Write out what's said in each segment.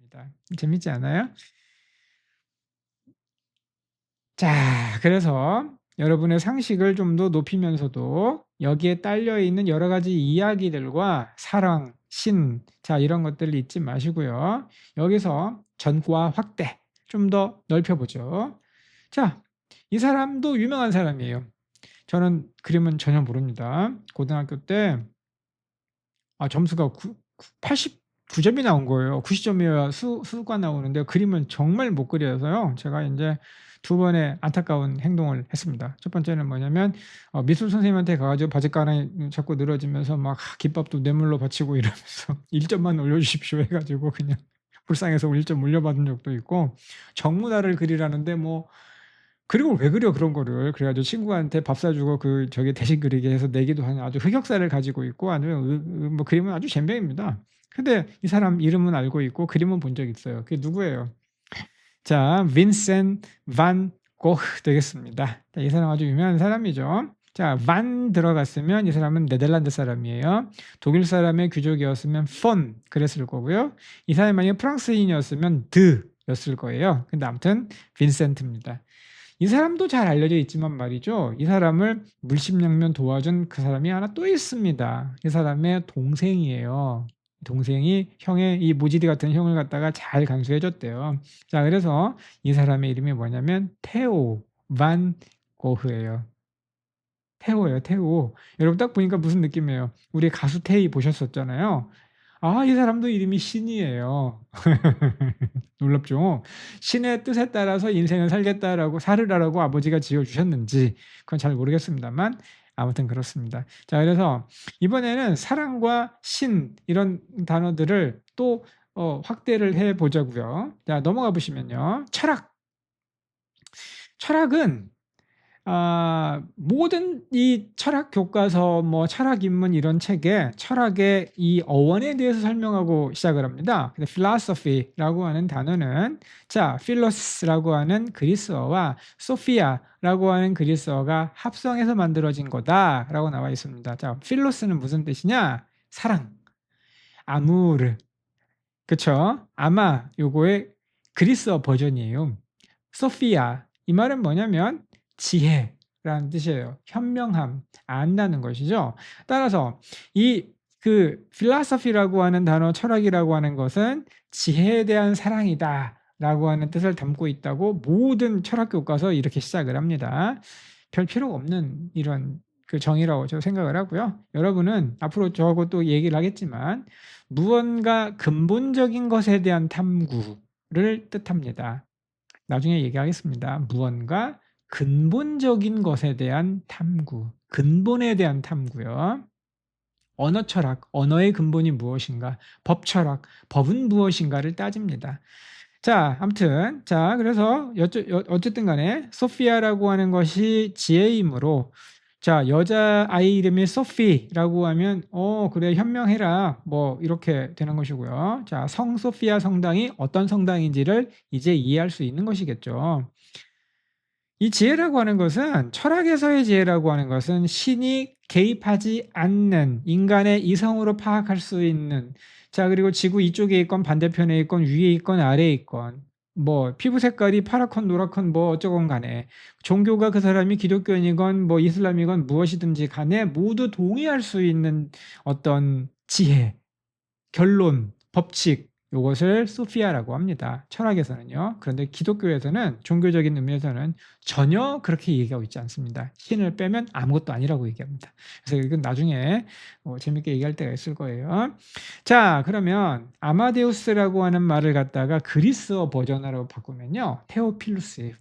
겁니다. 재밌지 않아요? 자, 그래서 여러분의 상식을 좀 더 높이면서도 여기에 딸려 있는 여러 가지 이야기들과 사랑, 신, 자, 이런 것들을 잊지 마시고요. 여기서 전과 확대 좀 더 넓혀보죠. 자, 이 사람도 유명한 사람이에요. 저는 그림은 전혀 모릅니다. 고등학교 때 점수가 89점이 나온 거예요. 90점이어야 수가 나오는데 그림은 정말 못 그려서요. 제가 이제 두 번의 안타까운 행동을 했습니다. 첫 번째는 뭐냐면 미술 선생님한테 가가지고 바짓가랑이 자꾸 늘어지면서 막 김밥도 뇌물로 바치고 이러면서 1점만 올려주십시오 해가지고 그냥 불쌍해서 1점 올려받은 적도 있고, 정문화를 그리라는데 뭐 그림을 왜 그려 그런 거를. 그래 가지고 친구한테 밥 사주고 그 저기 대신 그리게 해서 내기도 하는 아주 흑역사를 가지고 있고, 아주 뭐 그림은 아주 젬병입니다. 근데 이 사람 이름은 알고 있고 그림은 본 적 있어요. 그게 누구예요? 자, 빈센 반 고흐 되겠습니다. 자, 이 사람 아주 유명한 사람이죠. 자, 반 들어갔으면 이 사람은 네덜란드 사람이에요. 독일 사람의 귀족이었으면 폰 그랬을 거고요. 이 사람이 만약에 프랑스인이었으면 드였을 거예요. 근데 아무튼 빈센트입니다. 이 사람도 잘 알려져 있지만 말이죠. 이 사람을 물심양면 도와준 그 사람이 하나 또 있습니다. 이 사람의 동생이에요. 동생이 형의 이 모지리 같은 형을 갖다가 잘 간수해 줬대요. 자, 그래서 이 사람의 이름이 뭐냐면 테오 반 고흐예요. 태호예요, 태호. 여러분 딱 보니까 무슨 느낌이에요? 우리 가수 태희 보셨었잖아요. 이 사람도 이름이 신이에요. 놀랍죠? 신의 뜻에 따라서 인생을 살겠다라고 살으라고 아버지가 지어주셨는지 그건 잘 모르겠습니다만 아무튼 그렇습니다. 자, 그래서 이번에는 사랑과 신 이런 단어들을 또 확대를 해 보자고요. 자, 넘어가 보시면요. 철학. 철학은 모든 이 철학 교과서, 뭐 철학 입문 이런 책에 철학의 이 어원에 대해서 설명하고 시작을 합니다. 근데 philosophy라고 하는 단어는 자, philos 라고 하는 그리스어와 sophia라고 하는 그리스어가 합성해서 만들어진 거다라고 나와 있습니다. 자, philos는 무슨 뜻이냐? 사랑, 아무르, 그쵸? 아마 요거의 그리스어 버전이에요. 소피아, 이 말은 뭐냐면 지혜라는 뜻이에요. 현명함, 안다는 것이죠. 따라서 이 philosophy라고 하는 단어, 철학이라고 하는 것은 지혜에 대한 사랑이다라고 하는 뜻을 담고 있다고 모든 철학 교과서 이렇게 시작을 합니다. 별 필요가 없는 이런 그 정의라고 저 생각을 하고요. 여러분은 앞으로 저하고 또 얘기를 하겠지만 무언가 근본적인 것에 대한 탐구를 뜻합니다. 나중에 얘기하겠습니다. 무언가 근본적인 것에 대한 탐구, 근본에 대한 탐구요. 언어 철학, 언어의 근본이 무엇인가, 법 철학, 법은 무엇인가를 따집니다. 자, 아무튼 자, 그래서 어쨌든 간에 소피아라고 하는 것이 지혜이므로, 자, 여자 아이 이름이 소피라고 하면 그래 현명해라 뭐 이렇게 되는 것이고요. 자, 성 소피아 성당이 어떤 성당인지를 이제 이해할 수 있는 것이겠죠. 이 지혜라고 하는 것은, 철학에서의 지혜라고 하는 것은 신이 개입하지 않는 인간의 이성으로 파악할 수 있는, 자, 그리고 지구 이쪽에 있건 반대편에 있건 위에 있건 아래에 있건 뭐 피부 색깔이 파랗건 노랗건 뭐 어쩌건 간에, 종교가 그 사람이 기독교인이건 뭐 이슬람이건 무엇이든지 간에 모두 동의할 수 있는 어떤 지혜, 결론, 법칙, 이것을 소피아라고 합니다. 철학에서는요. 그런데 기독교에서는, 종교적인 의미에서는 전혀 그렇게 얘기하고 있지 않습니다. 신을 빼면 아무것도 아니라고 얘기합니다. 그래서 이건 나중에 재밌게 얘기할 때가 있을 거예요. 자, 그러면 아마데우스라고 하는 말을 갖다가 그리스어 버전으로 바꾸면요. 테오필루스예요.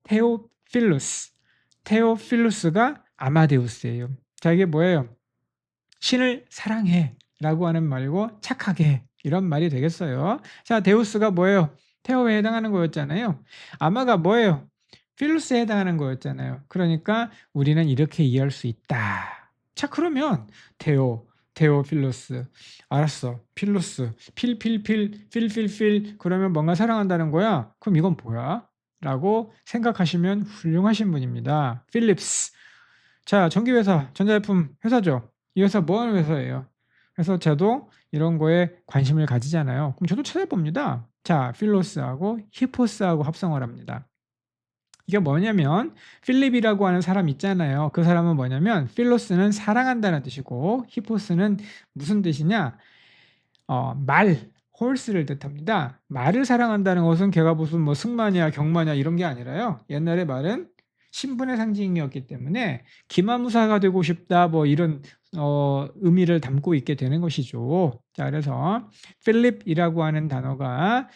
테오필루스. 테오필루스가 아마데우스예요. 자, 이게 뭐예요? 신을 사랑해 라고 하는 말고 착하게, 이런 말이 되겠어요. 자, 데우스가 뭐예요? 테오에 해당하는 거였잖아요. 아마가 뭐예요? 필루스에 해당하는 거였잖아요. 그러니까 우리는 이렇게 이해할 수 있다. 자, 그러면 테오 필루스, 알았어. 필루스, 필 그러면 뭔가 사랑한다는 거야. 그럼 이건 뭐야? 라고 생각하시면 훌륭하신 분입니다. 필립스. 자, 전기회사, 전자제품 회사죠. 이 회사 뭐 하는 회사예요? 그래서 저도 이런 거에 관심을 가지잖아요. 그럼 저도 찾아봅니다. 자, 필로스하고 히포스하고 합성을 합니다. 이게 뭐냐면 필립이라고 하는 사람 있잖아요. 그 사람은 뭐냐면 필로스는 사랑한다는 뜻이고 히포스는 무슨 뜻이냐? 말, horse를 뜻합니다. 말을 사랑한다는 것은 걔가 무슨 뭐 승마냐 경마냐 이런 게 아니라요. 옛날에 말은 신분의 상징이었기 때문에 기마무사가 되고 싶다 뭐 이런 의미를 담고 있게 되는 것이죠. 자, 그래서 필립이라고 하는 단어가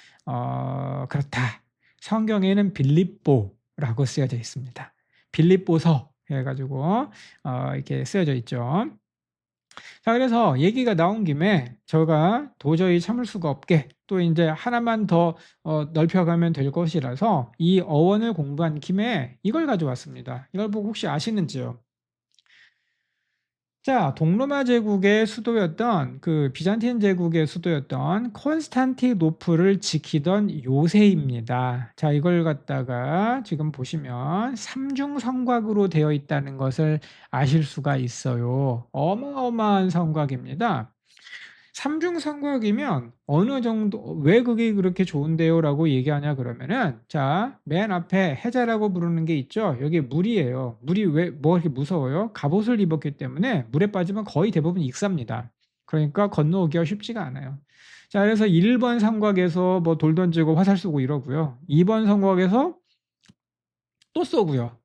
그렇다. 성경에는 빌립보라고 쓰여져 있습니다. 빌립보서 해가지고 이렇게 쓰여져 있죠. 자, 그래서 얘기가 나온 김에 제가 도저히 참을 수가 없게 또 이제 하나만 더 넓혀가면 될 것이라서 이 어원을 공부한 김에 이걸 가져왔습니다. 이걸 보고 혹시 아시는지요? 자, 동로마 제국의 수도였던 그 비잔틴 제국의 수도였던 콘스탄티노플을 지키던 요새입니다. 자, 이걸 갖다가 지금 보시면 삼중 성곽으로 되어 있다는 것을 아실 수가 있어요. 어마어마한 성곽입니다. 삼중 성곽이면 어느 정도 왜 그게 그렇게 좋은데요라고 얘기하냐 그러면은 자, 맨 앞에 해자라고 부르는 게 있죠. 여기 물이에요. 물이 왜 뭐 이렇게 무서워요? 갑옷을 입었기 때문에 물에 빠지면 거의 대부분 익삽니다. 그러니까 건너오기가 쉽지가 않아요. 자, 그래서 1번 성곽에서 뭐 돌 던지고 화살 쏘고 이러고요. 2번 성곽에서 또 쏘고요.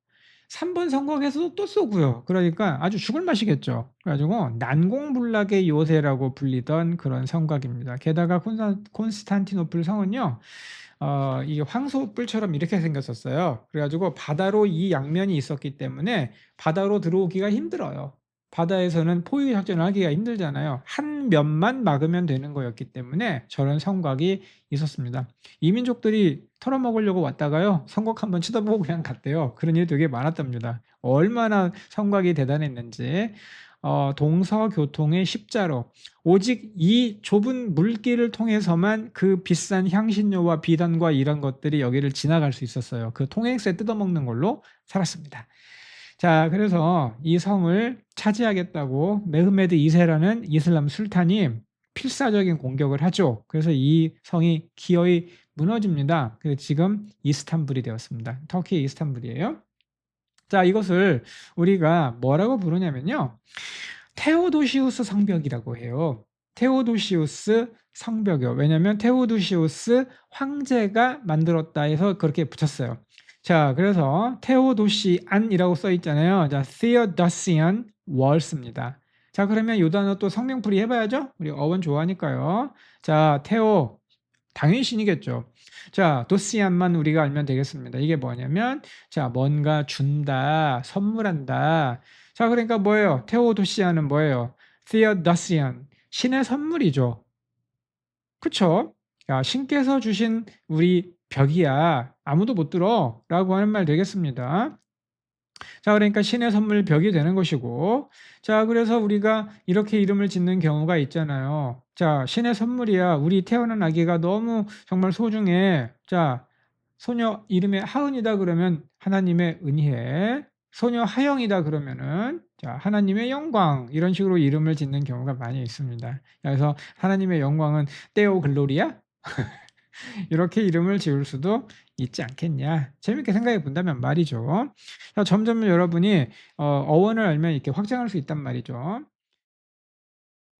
3번 성곽에서도 또 쏘고요. 그러니까 아주 죽을 맛이겠죠. 그래가지고 난공불락의 요새라고 불리던 그런 성곽입니다. 게다가 콘스탄티노플 성은요, 이게 황소뿔처럼 이렇게 생겼었어요. 그래가지고 바다로 이 양면이 있었기 때문에 바다로 들어오기가 힘들어요. 바다에서는 포위 작전을 하기가 힘들잖아요. 한 면만 막으면 되는 거였기 때문에 저런 성곽이 있었습니다. 이민족들이 털어먹으려고 왔다가요. 성곽 한번 쳐다보고 그냥 갔대요. 그런 일이 되게 많았답니다. 얼마나 성곽이 대단했는지. 동서교통의 십자로 오직 이 좁은 물길을 통해서만 그 비싼 향신료와 비단과 이런 것들이 여기를 지나갈 수 있었어요. 그 통행세 뜯어먹는 걸로 살았습니다. 자, 그래서 이 성을 차지하겠다고 메흐메드 2세라는 이슬람 술탄이 필사적인 공격을 하죠. 그래서 이 성이 기어이 무너집니다. 그래서 지금 이스탄불이 되었습니다. 터키의 이스탄불이에요. 자, 이것을 우리가 뭐라고 부르냐면요. 테오도시우스 성벽이라고 해요. 테오도시우스 성벽이요. 왜냐하면 테오도시우스 황제가 만들었다 해서 그렇게 붙였어요. 자, 그래서 테오도시안이라고 써 있잖아요. 자, Theodosian Walls입니다. 자, 그러면 이 단어 또 성명풀이 해봐야죠. 우리 어원 좋아하니까요. 자, 테오 당연히 신이겠죠. 자, 도시안만 우리가 알면 되겠습니다. 이게 뭐냐면 자, 뭔가 준다, 선물한다. 자, 그러니까 뭐예요? 테오도시안은 뭐예요? Theodosian, 신의 선물이죠. 그쵸? 야, 신께서 주신 우리 벽이야. 아무도 못 들어. 라고 하는 말 되겠습니다. 자, 그러니까 신의 선물 벽이 되는 것이고, 자, 그래서 우리가 이렇게 이름을 짓는 경우가 있잖아요. 자, 신의 선물이야. 우리 태어난 아기가 너무 정말 소중해. 자, 소녀 이름에 하은이다 그러면 하나님의 은혜, 소녀 하영이다 그러면은 자, 하나님의 영광 이런 식으로 이름을 짓는 경우가 많이 있습니다. 그래서 하나님의 영광은 떼오 글로리아? 이렇게 이름을 지을 수도 있지 않겠냐. 재밌게 생각해 본다면 말이죠. 점점 여러분이 어원을 알면 이렇게 확장할 수 있단 말이죠.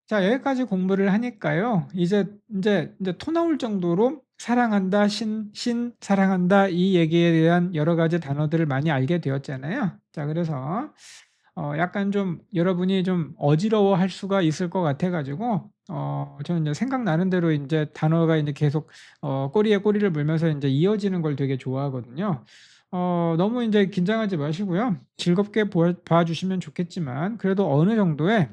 자, 여기까지 공부를 하니까요. 이제 토 나올 정도로 사랑한다, 사랑한다 이 얘기에 대한 여러 가지 단어들을 많이 알게 되었잖아요. 자, 그래서 약간 좀 여러분이 좀 어지러워할 수가 있을 것 같아가지고 저는 이제 생각나는 대로 이제 단어가 이제 계속 꼬리에 꼬리를 물면서 이제 이어지는 걸 되게 좋아하거든요. 너무 이제 긴장하지 마시고요. 즐겁게 봐주시면 좋겠지만 그래도 어느 정도의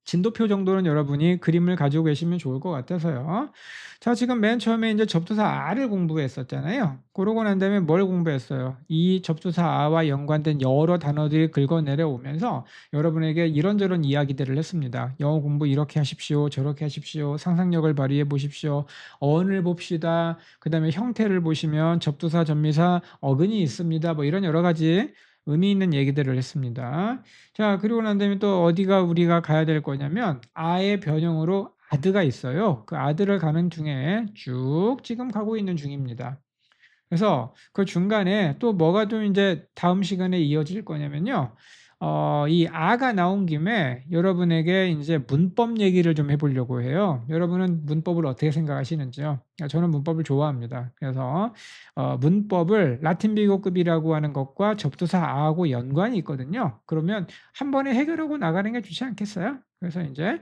진도표 정도는 여러분이 그림을 가지고 계시면 좋을 것 같아서요. 자, 지금 맨 처음에 이제 접두사 아를 공부했었잖아요. 그러고 난 다음에 뭘 공부했어요? 이 접두사 아와 연관된 여러 단어들이 긁어내려오면서 여러분에게 이런저런 이야기들을 했습니다. 영어 공부 이렇게 하십시오. 저렇게 하십시오. 상상력을 발휘해 보십시오. 어원을 봅시다. 그 다음에 형태를 보시면 접두사, 전미사, 어근이 있습니다. 뭐 이런 여러 가지 의미 있는 얘기들을 했습니다. 자, 그리고 난 다음에 또 어디가 우리가 가야 될 거냐면 아의 변형으로 아드가 있어요. 그 아드를 가는 중에 쭉 지금 가고 있는 중입니다. 그래서 그 중간에 또 뭐가 좀 이제 다음 시간에 이어질 거냐면요. 이 아가 나온 김에 여러분에게 이제 문법 얘기를 좀 해보려고 해요. 여러분은 문법을 어떻게 생각하시는지요? 저는 문법을 좋아합니다. 그래서 문법을 라틴 비교급이라고 하는 것과 접두사 아하고 연관이 있거든요. 그러면 한 번에 해결하고 나가는 게 좋지 않겠어요? 그래서 이제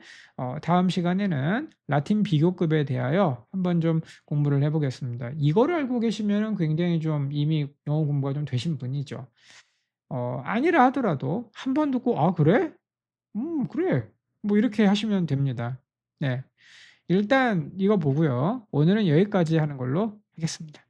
다음 시간에는 라틴 비교급에 대하여 한번 좀 공부를 해보겠습니다. 이거를 알고 계시면 굉장히 좀 이미 영어 공부가 좀 되신 분이죠. 아니라 하더라도 한 번 듣고 아 그래? 그래. 뭐 이렇게 하시면 됩니다. 네. 일단 이거 보고요. 오늘은 여기까지 하는 걸로 하겠습니다.